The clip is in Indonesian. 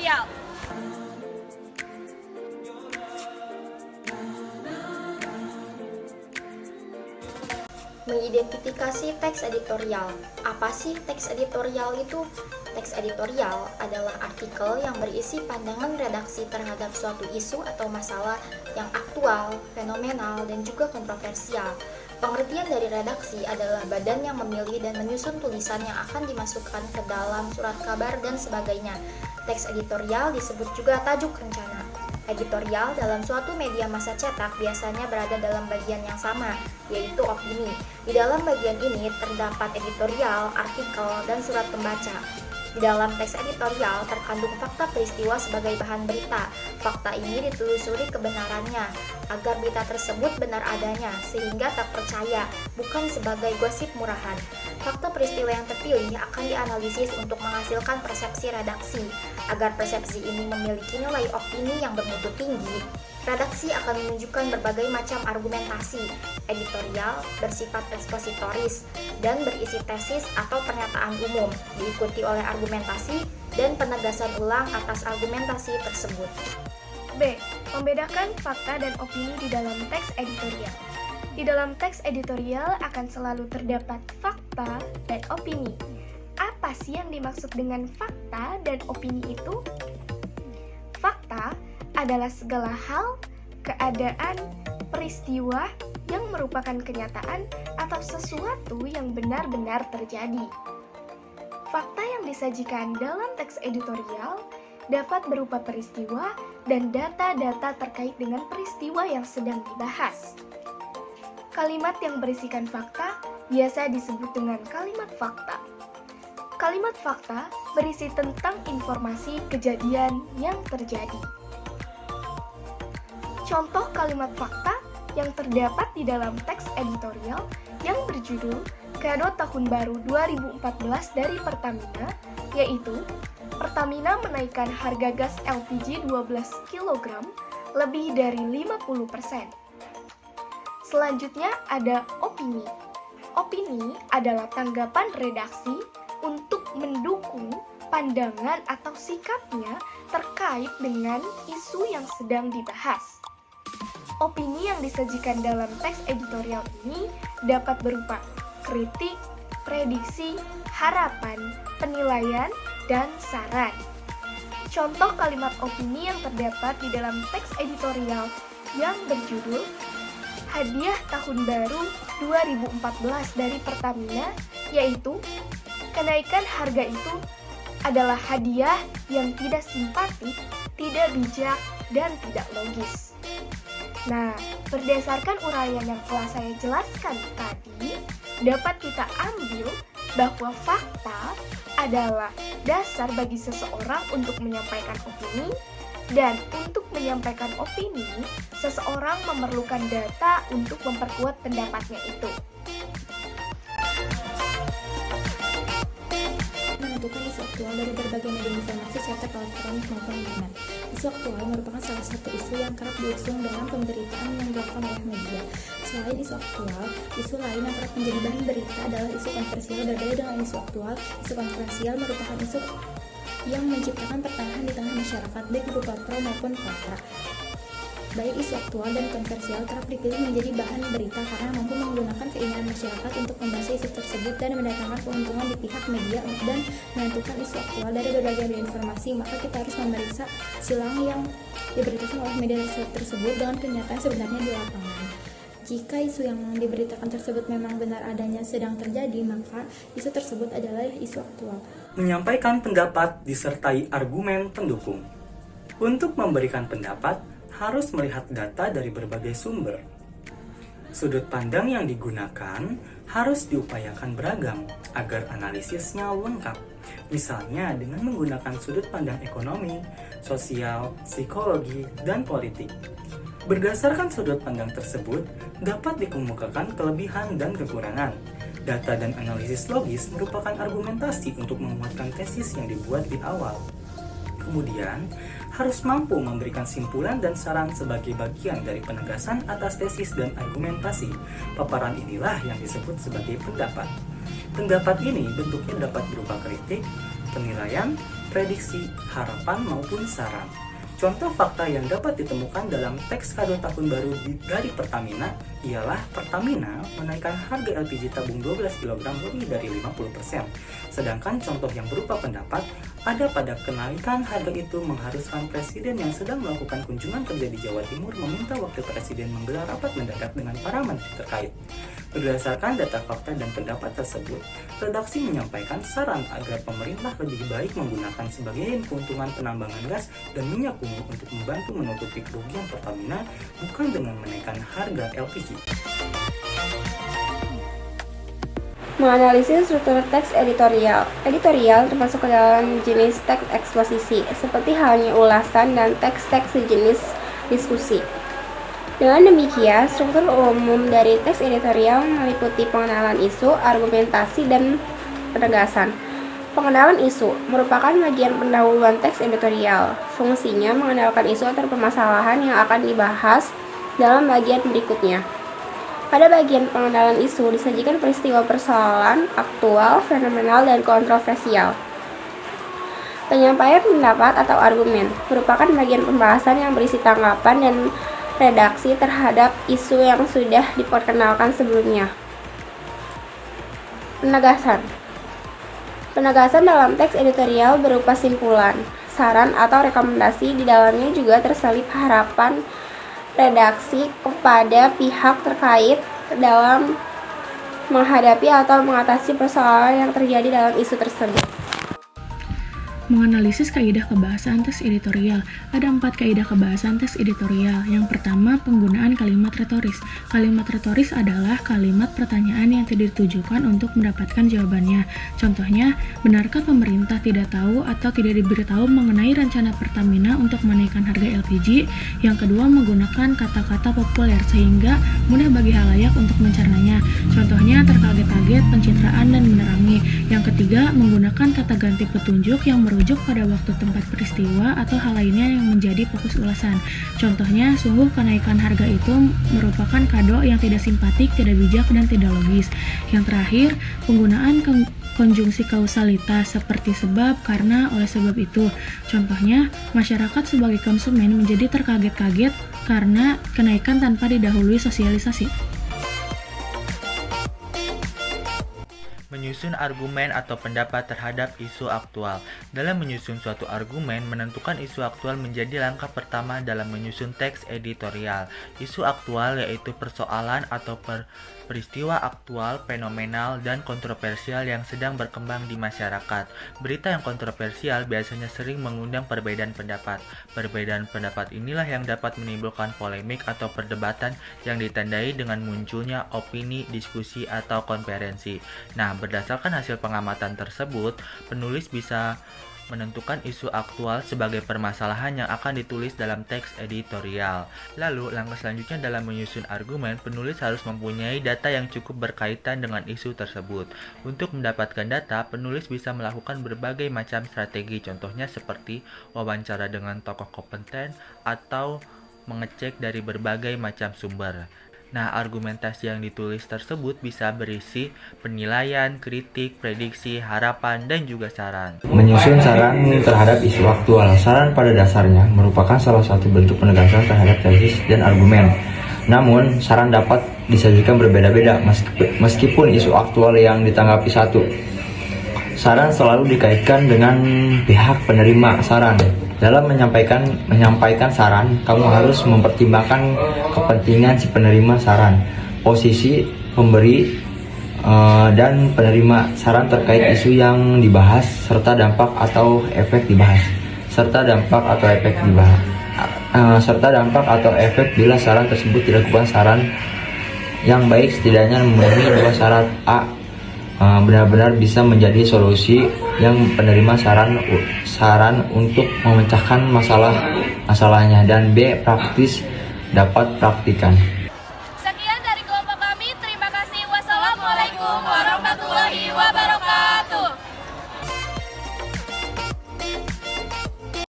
editorial. Mengidentifikasi teks editorial. Apa sih teks editorial itu? Teks editorial adalah artikel yang berisi pandangan redaksi terhadap suatu isu atau masalah yang aktual, fenomenal, dan juga kontroversial. Pengertian dari redaksi adalah badan yang memilih dan menyusun tulisan yang akan dimasukkan ke dalam surat kabar dan sebagainya. Teks editorial disebut juga tajuk rencana. Editorial dalam suatu media massa cetak biasanya berada dalam bagian yang sama, yaitu opini. Di dalam bagian ini terdapat editorial, artikel, dan surat pembaca. Di dalam teks editorial terkandung fakta peristiwa sebagai bahan berita. Fakta ini ditelusuri kebenarannya agar berita tersebut benar adanya sehingga tak percaya, bukan sebagai gosip murahan. Fakta peristiwa yang terpilih akan dianalisis untuk menghasilkan persepsi redaksi. Agar persepsi ini memiliki nilai opini yang bermutu tinggi, redaksi akan menunjukkan berbagai macam argumentasi. Editorial bersifat ekspositoris dan berisi tesis atau pernyataan umum, diikuti oleh argumentasi dan penegasan ulang atas argumentasi tersebut. B. Membedakan fakta dan opini di dalam teks editorial. Di dalam teks editorial akan selalu terdapat fakta dan opini. Apa sih yang dimaksud dengan fakta dan opini itu? Fakta adalah segala hal, keadaan, peristiwa yang merupakan kenyataan atau sesuatu yang benar-benar terjadi. Fakta yang disajikan dalam teks editorial dapat berupa peristiwa dan data-data terkait dengan peristiwa yang sedang dibahas. Kalimat yang berisikan fakta biasa disebut dengan kalimat fakta. Kalimat fakta berisi tentang informasi kejadian yang terjadi. Contoh kalimat fakta yang terdapat di dalam teks editorial yang berjudul Kado Tahun Baru 2014 dari Pertamina, yaitu Pertamina menaikkan harga gas LPG 12 kg lebih dari 50%. Selanjutnya ada opini. Opini adalah tanggapan redaksi untuk mendukung pandangan atau sikapnya terkait dengan isu yang sedang dibahas. Opini yang disajikan dalam teks editorial ini dapat berupa kritik, prediksi, harapan, penilaian, dan saran. Contoh kalimat opini yang terdapat di dalam teks editorial yang berjudul Hadiah Tahun Baru 2014 dari Pertamina, yaitu kenaikan harga itu adalah hadiah yang tidak simpatik, tidak bijak, dan tidak logis. Nah, berdasarkan uraian yang telah saya jelaskan tadi, dapat kita ambil bahwa fakta adalah dasar bagi seseorang untuk menyampaikan opini, dan untuk menyampaikan opini, seseorang memerlukan data untuk memperkuat pendapatnya itu. Menentukan isu aktual dari berbagai media informasi cetak, elektronik maupun internet. Isu aktual merupakan salah satu isu yang kerap diusung dalam pemberitaan yang dilakukan oleh media. Selain isu aktual, isu lain yang kerap menjadi bahan berita adalah isu kontroversial. Berbeda dengan isu aktual, isu kontroversial merupakan isu yang menciptakan pertahanan di tengah masyarakat, baik berupa pro maupun kontra. Baik isu aktual dan kontroversial kerap dipilih menjadi bahan berita karena mampu menggunakan keinginan masyarakat untuk membahas isu tersebut dan mendatangkan keuntungan di pihak media dan menentukan isu aktual dari berbagai media informasi. Maka kita harus memeriksa silang yang diberitakan oleh media tersebut dengan kenyataan sebenarnya di lapangan. Jika isu yang diberitakan tersebut memang benar adanya sedang terjadi, maka isu tersebut adalah isu aktual. Menyampaikan pendapat disertai argumen pendukung. Untuk memberikan pendapat, harus melihat data dari berbagai sumber. Sudut pandang yang digunakan harus diupayakan beragam agar analisisnya lengkap. Misalnya dengan menggunakan sudut pandang ekonomi, sosial, psikologi, dan politik. Berdasarkan sudut pandang tersebut, dapat dikemukakan kelebihan dan kekurangan. Data dan analisis logis merupakan argumentasi untuk menguatkan tesis yang dibuat di awal. Kemudian, harus mampu memberikan simpulan dan saran sebagai bagian dari penegasan atas tesis dan argumentasi. Paparan inilah yang disebut sebagai pendapat. Pendapat ini bentuknya dapat berupa kritik, penilaian, prediksi, harapan, maupun saran. Contoh fakta yang dapat ditemukan dalam teks kado tahun baru dari Pertamina ialah Pertamina menaikkan harga LPG tabung 12 kg lebih dari 50%. Sedangkan contoh yang berupa pendapat ada pada kenaikan harga itu mengharuskan Presiden yang sedang melakukan kunjungan kerja di Jawa Timur meminta Wakil Presiden menggelar rapat mendadak dengan para menteri terkait. Berdasarkan data fakta dan pendapat tersebut, redaksi menyampaikan saran agar pemerintah lebih baik menggunakan sebagian keuntungan penambangan gas dan minyak bumi untuk membantu menutupi kerugian Pertamina, bukan dengan menaikkan harga LPG. Menganalisis struktur teks editorial. Editorial termasuk ke dalam jenis teks eksposisi, seperti halnya ulasan dan teks-teks sejenis diskusi. Dengan demikian, struktur umum dari teks editorial meliputi pengenalan isu, argumentasi, dan penegasan. Pengenalan isu merupakan bagian pendahuluan teks editorial. Fungsinya mengenalkan isu atau permasalahan yang akan dibahas dalam bagian berikutnya. Pada bagian pengenalan isu disajikan peristiwa persoalan, aktual, fenomenal, dan kontroversial. Penyampaian pendapat atau argumen merupakan bagian pembahasan yang berisi tanggapan dan redaksi terhadap isu yang sudah diperkenalkan sebelumnya. Penegasan. Penegasan dalam teks editorial berupa simpulan, saran, atau rekomendasi. Di dalamnya juga terselip harapan redaksi kepada pihak terkait dalam menghadapi atau mengatasi persoalan yang terjadi dalam isu tersebut. Menganalisis kaidah kebahasaan teks editorial. Ada 4 kaidah kebahasaan teks editorial. Yang pertama, penggunaan kalimat retoris. Kalimat retoris adalah kalimat pertanyaan yang tidak ditujukan untuk mendapatkan jawabannya. Contohnya, benarkah pemerintah tidak tahu atau tidak diberitahu mengenai rencana Pertamina untuk menaikkan harga LPG? Yang kedua, menggunakan kata-kata populer sehingga mudah bagi halayak untuk mencernanya. Contohnya, terkaget-kaget, pencitraan, dan menerangi. Yang ketiga, menggunakan kata ganti petunjuk yang merujuk pada waktu tempat peristiwa atau hal lainnya yang menjadi fokus ulasan. Contohnya, sungguh kenaikan harga itu merupakan kado yang tidak simpatik, tidak bijak, dan tidak logis. Yang terakhir, penggunaan konjungsi kausalitas seperti sebab, karena, oleh sebab itu. Contohnya, masyarakat sebagai konsumen menjadi terkaget-kaget karena kenaikan tanpa didahului sosialisasi. Menyusun argumen atau pendapat terhadap isu aktual. Dalam menyusun suatu argumen, menentukan isu aktual menjadi langkah pertama dalam menyusun teks editorial. Isu aktual yaitu persoalan atau peristiwa aktual, fenomenal, dan kontroversial yang sedang berkembang di masyarakat. Berita yang kontroversial biasanya sering mengundang perbedaan pendapat. Perbedaan pendapat inilah yang dapat menimbulkan polemik atau perdebatan yang ditandai dengan munculnya opini, diskusi, atau konferensi. Nah, berdasarkan hasil pengamatan tersebut, penulis bisa menentukan isu aktual sebagai permasalahan yang akan ditulis dalam teks editorial. Lalu, langkah selanjutnya dalam menyusun argumen, penulis harus mempunyai data yang cukup berkaitan dengan isu tersebut. Untuk mendapatkan data, penulis bisa melakukan berbagai macam strategi, contohnya seperti wawancara dengan tokoh kompeten atau mengecek dari berbagai macam sumber. Nah, argumentasi yang ditulis tersebut bisa berisi penilaian, kritik, prediksi, harapan, dan juga saran. Menyusun saran terhadap isu aktual. Saran pada dasarnya merupakan salah satu bentuk penegasan terhadap tesis dan argumen. Namun, saran dapat disajikan berbeda-beda meskipun isu aktual yang ditanggapi satu. Saran selalu dikaitkan dengan pihak penerima saran. Dalam menyampaikan saran, kamu harus mempertimbangkan kepentingan si penerima saran, posisi pemberi dan penerima saran terkait isu yang dibahas, serta dampak atau efek dibahas. Serta dampak atau efek bila saran tersebut dilakukan saran yang baik setidaknya memenuhi dua syarat. A. Benar-benar bisa menjadi solusi yang penerima saran untuk memecahkan masalahnya, dan B. Praktis dapat praktikan.